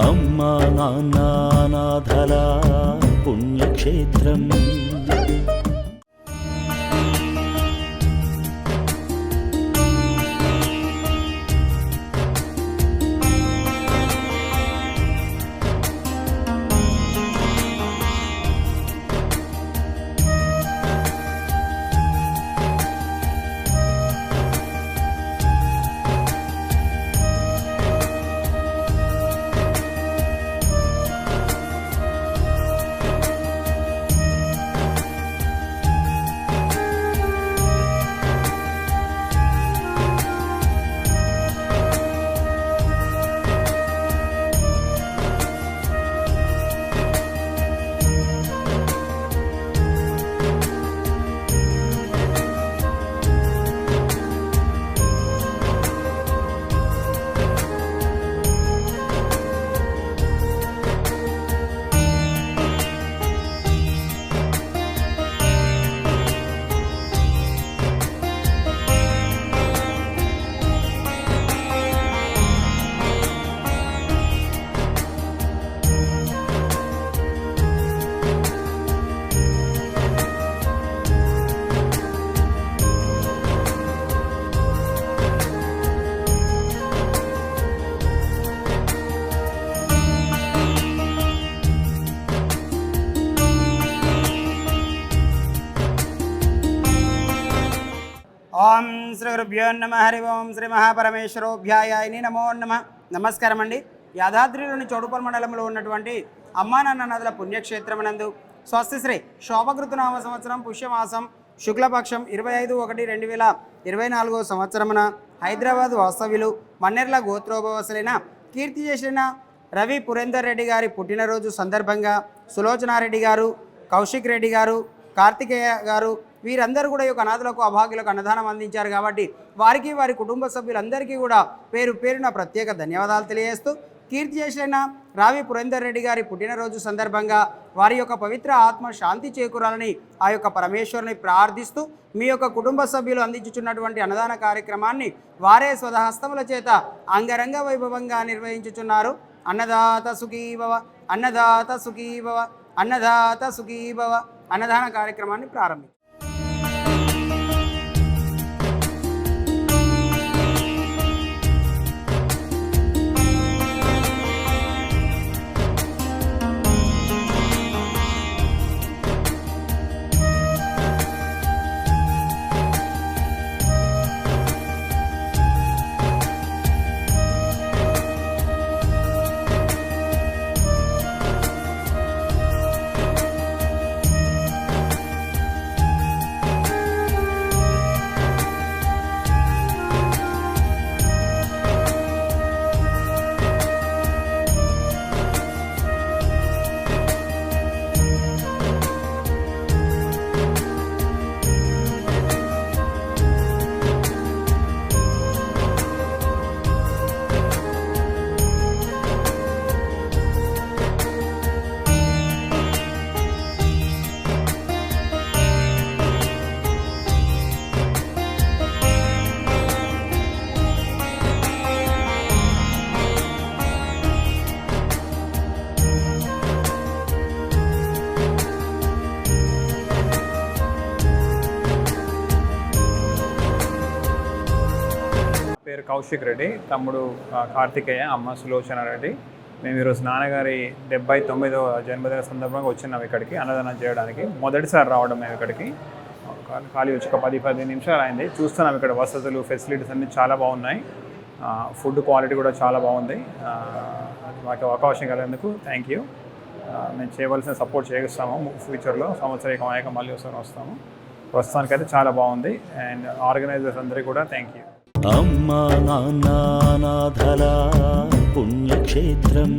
అమ్మా నాన్న నాథల పుణ్యక్షేత్రం. ఓం శ్రీ గురుభ్యో నమ. హరి ఓం శ్రీ మహాపరమేశ్వరోభ్యాయాయని నమో నమ. నమస్కారం అండి. యాదాద్రిలోని చౌడుపల్ మండలంలో ఉన్నటువంటి అమ్మా నాన్న నదుల పుణ్యక్షేత్రమునందు స్వస్తి శ్రీ శోభకృతనామ సంవత్సరం పుష్యమాసం శుక్లపక్షం 25/1/2024 సంవత్సరమున హైదరాబాద్ వాస్తవ్యులు మన్నెర్ల గోత్రోభవసులైన కీర్తి చేసిన రవి పురేందర్ రెడ్డి గారి పుట్టినరోజు సందర్భంగా సులోచనారెడ్డి గారు, కౌశిక్ రెడ్డి గారు, కార్తికేయ గారు వీరందరూ కూడా ఈ యొక్క అనాథులకు అభాగ్యులకు అన్నదానం అందించారు. కాబట్టి వారికి వారి కుటుంబ సభ్యులందరికీ కూడా పేరు పేరున ప్రత్యేక ధన్యవాదాలు తెలియజేస్తూ కీర్తి చేసిన రావి పురేందర్ రెడ్డి గారి పుట్టినరోజు సందర్భంగా వారి యొక్క పవిత్ర ఆత్మ శాంతి చేకూరాలని ఆ యొక్క పరమేశ్వరుని ప్రార్థిస్తూ మీ యొక్క కుటుంబ సభ్యులు అందించుచున్నటువంటి అన్నదాన కార్యక్రమాన్ని వారే స్వహస్తముల చేత అంగరంగ వైభవంగా నిర్వహించుచున్నారు. అన్నదాత సుఖీభవ, అన్నదాత సుఖీభవ, అన్నదాత సుఖీభవ అన్నదాన కార్యక్రమాన్ని ప్రారంభించారు. పేరు కౌశిక్ రెడ్డి, తమ్ముడు కార్తికేయ, అమ్మ సులోచన రెడ్డి. మేము ఈరోజు నాన్నగారి 79వ జన్మదిన సందర్భంగా వచ్చినాం ఇక్కడికి అన్నదానం చేయడానికి. మొదటిసారి రావడం మేము ఇక్కడికి. ఖాళీ వచ్చి ఒక 10-15 నిమిషాలు అయింది. చూస్తున్నాం ఇక్కడ వసతులు, ఫెసిలిటీస్ అన్నీ చాలా బాగున్నాయి. ఫుడ్ క్వాలిటీ కూడా చాలా బాగుంది. మాకు అవకాశం కలిగినందుకు థ్యాంక్ యూ. మేము చేయవలసిన సపోర్ట్ చేస్తాము. ఫ్యూచర్లో సంవత్సరం మళ్ళీ వస్తాము. ప్రస్తుతానికైతే చాలా బాగుంది. అండ్ ఆర్గనైజర్స్ అందరికీ కూడా థ్యాంక్ యూ. అమ్మా నాన్న నాథల పుణ్యక్షేత్రం.